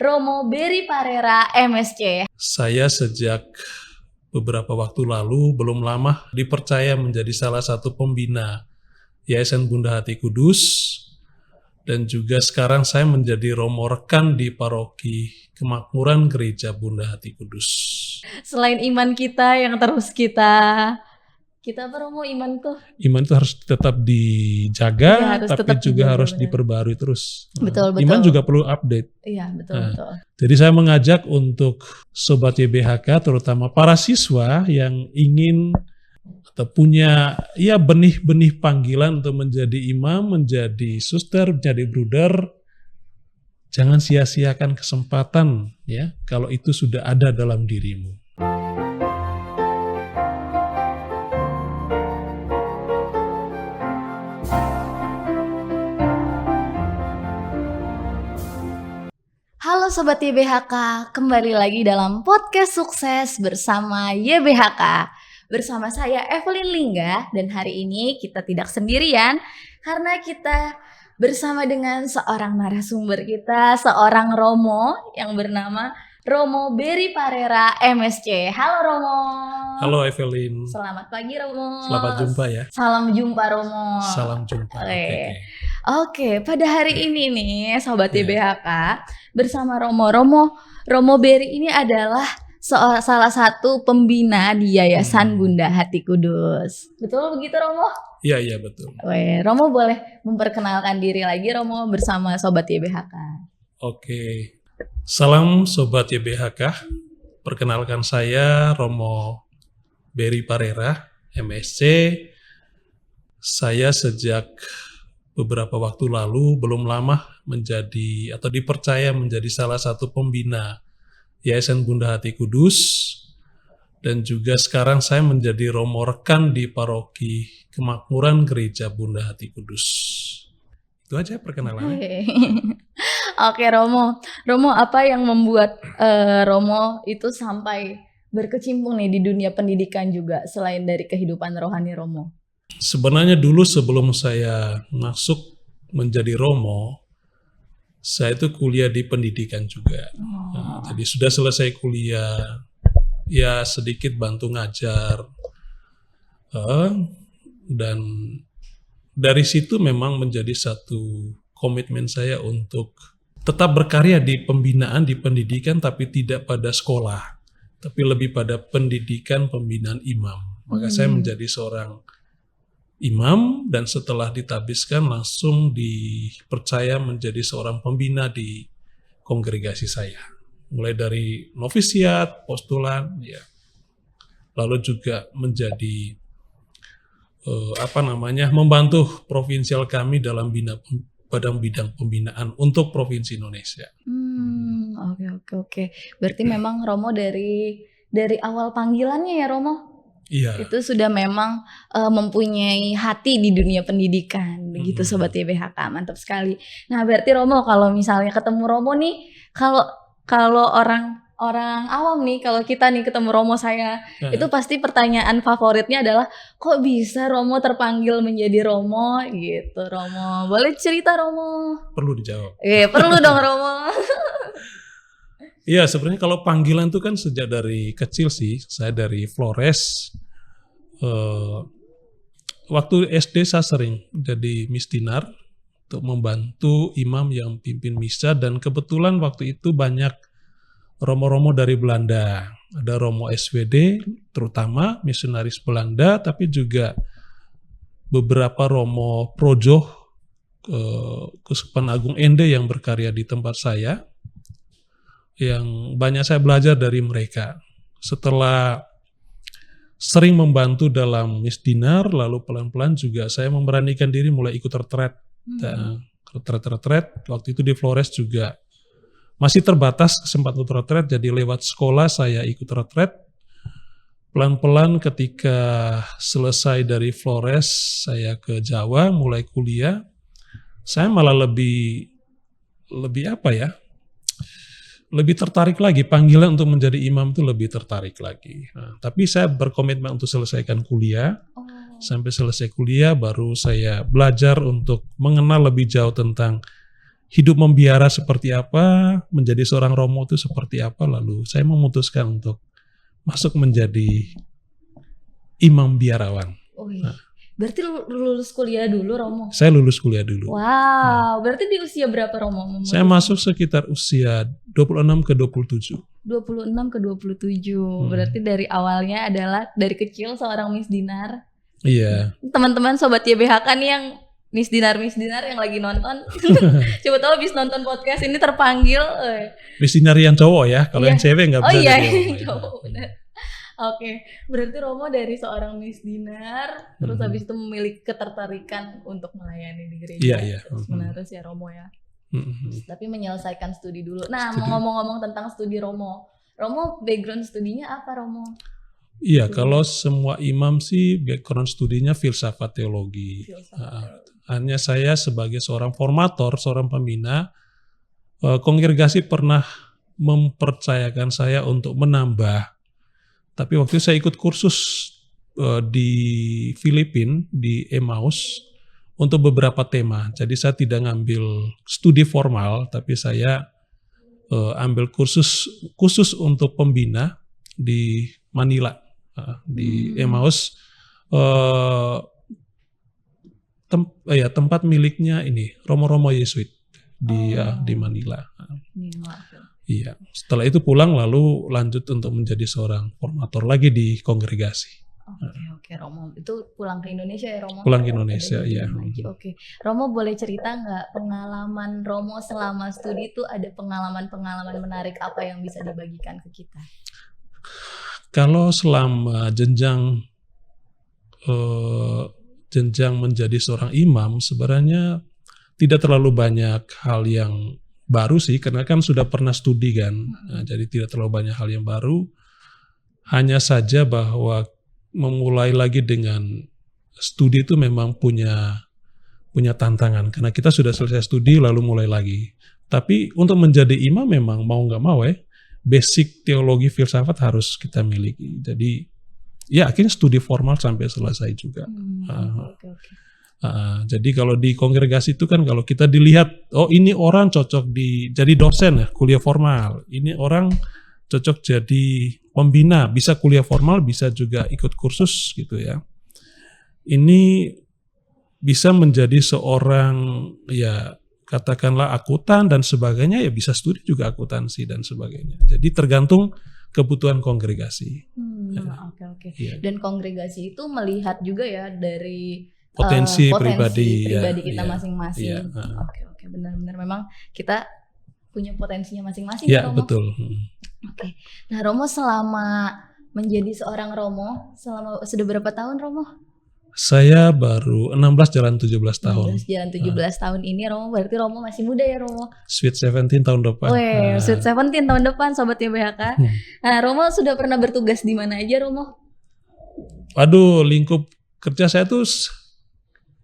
Romo Berry Parera, MSc. Saya sejak beberapa waktu lalu, belum lama, dipercaya menjadi salah satu pembina Yayasan Bunda Hati Kudus, dan juga sekarang saya menjadi Romo Rekan di Paroki Kemakmuran Gereja Bunda Hati Kudus. Selain iman kita yang terus kita apa Romo, iman tuh? Iman itu harus tetap dijaga, Iya, harus tapi tetap juga dijaga, harus benar. diperbarui terus. Betul. Iman juga perlu update. Iya, betul. Jadi saya mengajak untuk Sobat YBHK, terutama para siswa yang ingin atau punya benih-benih panggilan untuk menjadi imam, menjadi suster, menjadi bruder. Jangan sia-siakan kesempatan ya kalau itu sudah ada dalam dirimu. Halo Sobat YBHK, kembali lagi dalam podcast sukses bersama YBHK. Bersama saya Evelyn Lingga, dan hari ini kita tidak sendirian karena kita bersama dengan seorang narasumber kita, seorang Romo yang bernama Romo Berry Parera, MSc. Halo Romo. Halo Evelyn. Selamat pagi Romo. Selamat jumpa ya. Salam jumpa Romo. Salam jumpa. Oke, pada hari ini nih Sobat YBHK bersama Romo Berry ini adalah salah satu pembina di Yayasan Bunda Hati Kudus. Betul begitu Romo? Iya betul. Romo boleh memperkenalkan diri lagi Romo bersama Sobat YBHK. Oke. Salam Sobat YBHK. Perkenalkan saya Romo Berry Parera, MSc. Saya sejak beberapa waktu lalu, belum lama, menjadi atau dipercaya menjadi salah satu pembina Yayasan Bunda Hati Kudus, dan juga sekarang saya menjadi Romo Rekan di Paroki Kemakmuran Gereja Bunda Hati Kudus. Itu aja perkenalannya. Oke Romo, apa yang membuat Romo itu sampai berkecimpung nih di dunia pendidikan juga selain dari kehidupan rohani Romo? Sebenarnya dulu sebelum saya masuk menjadi Romo, saya itu kuliah di pendidikan juga. Jadi sudah selesai kuliah, ya sedikit bantu ngajar. Dan dari situ memang menjadi satu komitmen saya untuk tetap berkarya di pembinaan, di pendidikan, tapi tidak pada sekolah, tapi lebih pada pendidikan pembinaan imam. Maka saya menjadi seorang imam, dan setelah ditabiskan langsung dipercaya menjadi seorang pembina di kongregasi saya. Mulai dari novisiat, postulat, ya. Lalu juga menjadi membantu provinsial kami dalam bidang pembinaan untuk Provinsi Indonesia. Oke. Berarti memang Romo dari awal panggilannya ya Romo? Iya. Itu sudah memang mempunyai hati di dunia pendidikan, begitu Sobat YBHK, mantap sekali. Nah berarti Romo, kalau misalnya ketemu Romo nih, kalau orang awam nih, kalau kita nih ketemu Romo saya, itu pasti pertanyaan favoritnya adalah kok bisa Romo terpanggil menjadi Romo gitu. Romo, boleh cerita Romo? Perlu dijawab. Perlu dong Romo. Iya, sebenarnya kalau panggilan itu kan sejak dari kecil sih. Saya dari Flores. Waktu SD saya sering jadi misdinar untuk membantu imam yang pimpin misa, dan kebetulan waktu itu banyak romo-romo dari Belanda. Ada Romo SWD, terutama misionaris Belanda, tapi juga beberapa Romo Projo, Keuskupan Agung Ende yang berkarya di tempat saya, yang banyak saya belajar dari mereka. Setelah sering membantu dalam misdinar, lalu pelan-pelan juga saya memberanikan diri mulai ikut retret. Retret waktu itu di Flores juga masih terbatas kesempatan untuk retret, jadi lewat sekolah saya ikut retret. Pelan-pelan ketika selesai dari Flores, saya ke Jawa mulai kuliah. Saya malah lebih lebih tertarik lagi, panggilan untuk menjadi imam itu lebih tertarik lagi. Nah, tapi saya berkomitmen untuk selesaikan kuliah. Sampai selesai kuliah baru saya belajar untuk mengenal lebih jauh tentang hidup membiara seperti apa, menjadi seorang romo itu seperti apa, lalu saya memutuskan untuk masuk menjadi imam biarawan. Nah, berarti lulus kuliah dulu Romo? saya lulus kuliah dulu. Wow, berarti di usia berapa Romo? Saya masuk sekitar usia 26 ke 27. 26 ke 27. Berarti dari awalnya adalah dari kecil seorang Miss Dinar. Iya. Teman-teman sobat YBHK nih yang Miss Dinar yang lagi nonton, coba tahu habis nonton podcast ini terpanggil. Miss Dinar yang cowok ya, kalau yang cewek nggak bisa. Oh iya, yang cowok benar. Oke, berarti Romo dari seorang Miss Dinar, terus habis itu memiliki ketertarikan untuk melayani di gereja. Iya. Terus menerus ya Romo ya. Tapi menyelesaikan studi dulu. Nah, mau ngomong-ngomong tentang studi Romo background studinya apa Romo? Iya, kalau semua imam sih background studinya filsafat teologi. Hanya saya sebagai seorang formator, seorang pembina, kongregasi pernah mempercayakan saya untuk menambah. Tapi waktu itu saya ikut kursus di Filipina, di Emmaus, untuk beberapa tema. Jadi saya tidak ngambil studi formal, tapi saya ambil kursus khusus untuk pembina di Manila, di Emmaus. Tempat miliknya ini Romo-Romo Yesuit di Manila. Iya. Setelah itu pulang lalu lanjut untuk menjadi seorang formator lagi di kongregasi. Oke, Romo. Itu pulang ke Indonesia ya Romo? Pulang ke Indonesia, iya. Oke. Romo boleh cerita nggak pengalaman Romo selama studi itu ada pengalaman-pengalaman menarik apa yang bisa dibagikan ke kita? Kalau selama jenjang menjadi seorang imam sebenarnya tidak terlalu banyak hal yang baru sih, karena kan sudah pernah studi kan. Nah, jadi tidak terlalu banyak hal yang baru. Hanya saja bahwa memulai lagi dengan studi itu memang punya tantangan, karena kita sudah selesai studi lalu mulai lagi. Tapi untuk menjadi imam memang mau nggak mau basic teologi filsafat harus kita miliki. Jadi ya akhirnya studi formal sampai selesai juga. Jadi kalau di kongregasi itu kan kalau kita dilihat, oh ini orang cocok jadi dosen ya, kuliah formal. Ini orang cocok jadi pembina, bisa kuliah formal, bisa juga ikut kursus gitu ya. Ini bisa menjadi seorang ya katakanlah akuntan dan sebagainya, ya bisa studi juga akuntansi dan sebagainya. Jadi tergantung kebutuhan kongregasi. Oke. Ya. Dan kongregasi itu melihat juga ya dari potensi pribadi kita masing-masing. Oke, benar-benar memang kita punya potensinya masing-masing ya, Romo. Betul. Oke. Nah, Romo selama menjadi seorang Romo, sudah berapa tahun Romo? Saya baru 16 jalan 17 tahun. 16 jalan 17 tahun ini Romo, berarti Romo masih muda ya Romo? Sweet 17 tahun depan. Sweet 17 tahun depan Sobat YBHK. Nah, Romo sudah pernah bertugas di mana aja Romo? Aduh, lingkup kerja saya tuh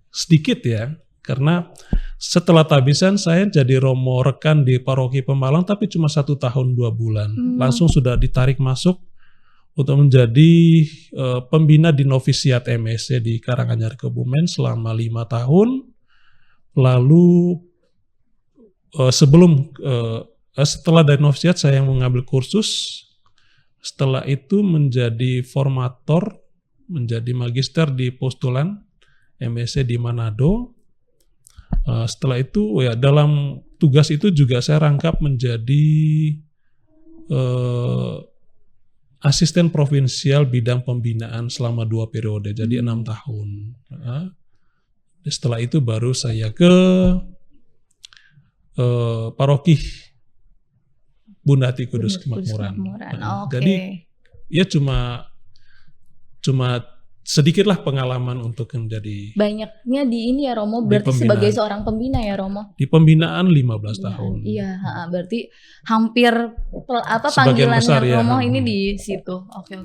sedikit ya, karena setelah tabisan saya jadi Romo rekan di paroki Pemalang, tapi cuma 1 tahun 2 bulan. Langsung sudah ditarik masuk untuk menjadi pembina di novisiat MSc di Karanganyar Kebumen selama 5 tahun. Lalu setelah dari novisiat saya mengambil kursus. Setelah itu menjadi formator, menjadi magister di postulan MSc di Manado. Setelah itu ya dalam tugas itu juga saya rangkap menjadi asisten provinsial bidang pembinaan selama 2 periode, jadi 6 tahun. Setelah itu baru saya ke paroki Bunda Ati Kudus Kemakmuran. Jadi ya cuma sedikitlah pengalaman untuk menjadi banyaknya di ini ya Romo, berarti sebagai seorang pembina ya Romo. Di pembinaan 15 tahun. Iya, berarti hampir panggilannya Romo ini di situ. Oke.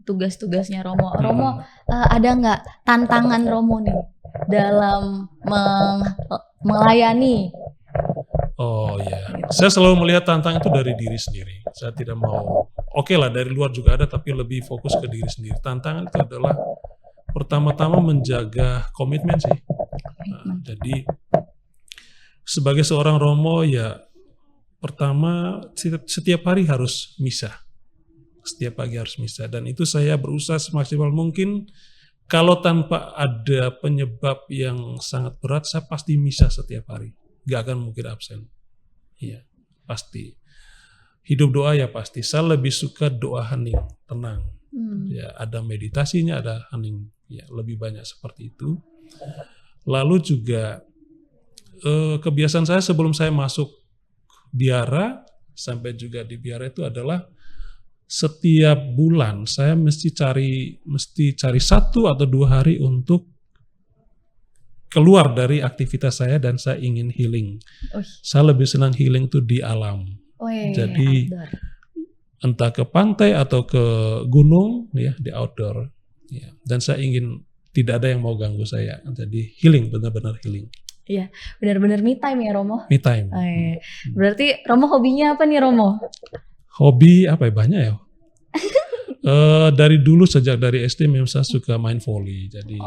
Tugas-tugasnya Romo. Romo ada nggak tantangan Romo nih dalam melayani? Oh ya, saya selalu melihat tantangan itu dari diri sendiri. Saya tidak mau, oke lah dari luar juga ada, tapi lebih fokus ke diri sendiri. Tantangan itu adalah pertama-tama menjaga komitmen sih. Jadi Sebagai seorang Romo ya pertama setiap hari harus misa. Setiap pagi harus misa, dan itu saya berusaha semaksimal mungkin. Kalau tanpa ada penyebab yang sangat berat, saya pasti misa setiap hari. Gak akan mungkin absen. Iya, pasti. Hidup doa ya pasti. Saya lebih suka doa hening, tenang. Ya, ada meditasinya, ada hening. Ya, lebih banyak seperti itu. Lalu juga kebiasaan saya sebelum saya masuk biara, sampai juga di biara itu adalah setiap bulan saya mesti cari 1 atau 2 hari untuk keluar dari aktivitas saya dan saya ingin healing. Saya lebih senang healing itu di alam. Jadi outdoor. Entah ke pantai atau ke gunung ya, di outdoor. Ya. Dan saya ingin tidak ada yang mau ganggu saya. Jadi healing, benar-benar healing. Iya, benar-benar me time ya Romo. Me time. Berarti Romo hobinya apa nih Romo? Hobi apa ya, banyak ya. Dari dulu sejak dari SD memang saya suka main volley. Jadi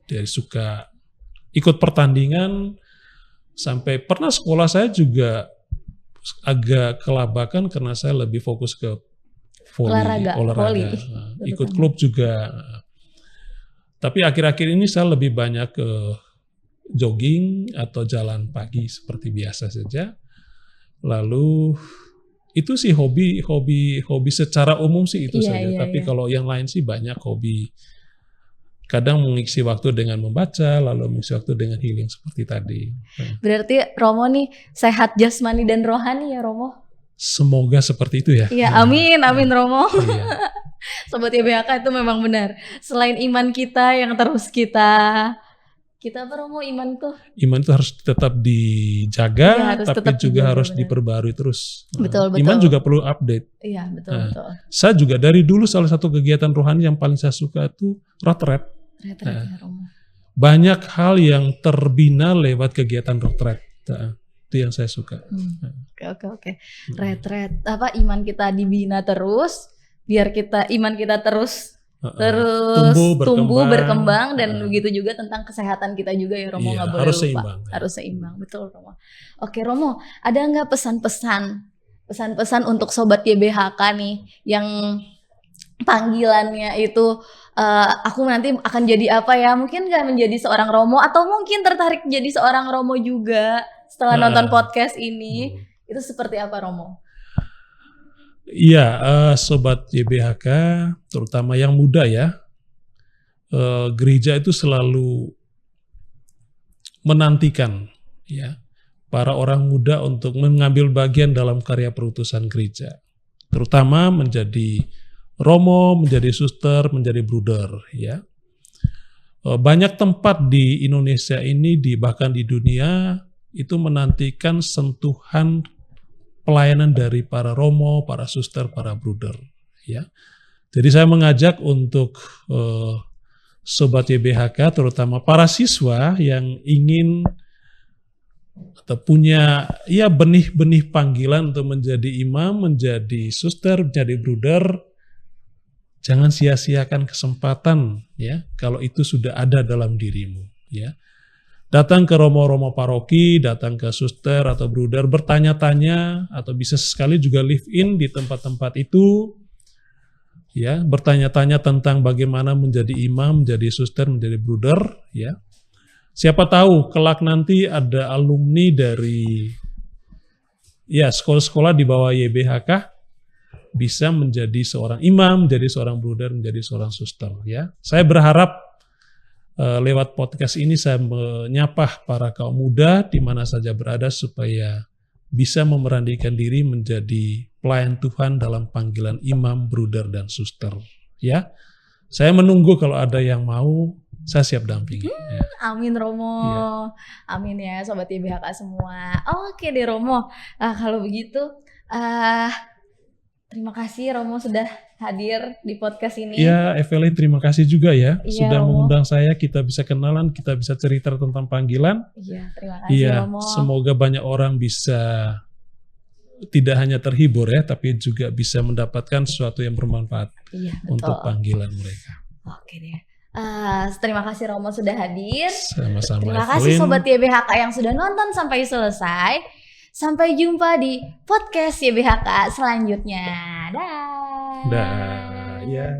dari suka ikut pertandingan, sampai pernah sekolah saya juga agak kelabakan karena saya lebih fokus ke olahraga. Ikut klub juga. Tapi akhir-akhir ini saya lebih banyak ke jogging atau jalan pagi seperti biasa saja. Lalu itu sih hobi secara umum sih itu saja. Tapi kalau yang lain sih banyak hobi. Kadang mengisi waktu dengan membaca, lalu mengisi waktu dengan healing seperti tadi. Berarti Romo nih sehat jasmani dan rohani ya Romo? Semoga seperti itu ya. Iya, amin Romo. Sobat YBHK itu memang benar. Selain iman kita yang terus kita apa Romo, iman tuh? Iman itu harus tetap dijaga, harus tapi tetap juga harus diperbarui terus. Betul. Iman juga perlu update. Iya, betul. Saya juga dari dulu salah satu kegiatan rohani yang paling saya suka itu retret. Ya, Romo. Banyak hal yang terbina lewat kegiatan retret. Itu yang saya suka. Oke. Retret, iman kita dibina terus, biar iman kita terus tumbuh berkembang dan begitu juga tentang kesehatan kita juga ya Romo, nggak boleh harus lupa. Seimbang, harus seimbang, betul Romo. Oke Romo, ada nggak pesan-pesan untuk sobat YBHK nih yang panggilannya itu aku nanti akan jadi apa ya, mungkin nggak menjadi seorang Romo atau mungkin tertarik jadi seorang Romo juga setelah nonton podcast ini, itu seperti apa Romo? Iya, sobat YBHK, terutama yang muda ya, gereja itu selalu menantikan ya para orang muda untuk mengambil bagian dalam karya perutusan gereja, terutama menjadi Romo, menjadi suster, menjadi bruder ya. Banyak tempat di Indonesia ini, bahkan di dunia itu menantikan sentuhan pelayanan dari para Romo, para suster, para bruder, ya. Jadi saya mengajak untuk sobat YBHK, terutama para siswa yang ingin atau punya ya benih-benih panggilan untuk menjadi imam, menjadi suster, menjadi bruder, jangan sia-siakan kesempatan, ya. Kalau itu sudah ada dalam dirimu, ya. Datang ke Romo-Romo paroki, datang ke suster atau bruder, bertanya-tanya, atau bisa sekali juga live in di tempat-tempat itu, ya, bertanya-tanya tentang bagaimana menjadi imam, menjadi suster, menjadi bruder, ya. Siapa tahu kelak nanti ada alumni dari ya sekolah-sekolah di bawah YBHK bisa menjadi seorang imam, menjadi seorang bruder, menjadi seorang suster, ya. Saya berharap lewat podcast ini saya menyapa para kaum muda di mana saja berada supaya bisa memerandikan diri menjadi pelayan Tuhan dalam panggilan imam, bruder, dan suster. Ya, saya menunggu kalau ada yang mau, saya siap dampingi. Ya. Amin Romo, ya. Amin ya sobat YBHK semua. Oke deh Romo, kalau begitu terima kasih Romo sudah hadir di podcast ini. Ya, Evelyn terima kasih juga ya sudah mengundang saya, kita bisa kenalan, kita bisa cerita tentang panggilan. Iya, terima kasih Romo. Semoga banyak orang bisa tidak hanya terhibur ya, tapi juga bisa mendapatkan sesuatu yang bermanfaat untuk panggilan mereka. Oke deh. Terima kasih Romo sudah hadir. Sama-sama Terima kasih Evelyn. Sobat YBHK yang sudah nonton sampai selesai. Sampai jumpa di podcast YBHK selanjutnya. Dah. Dah, ya.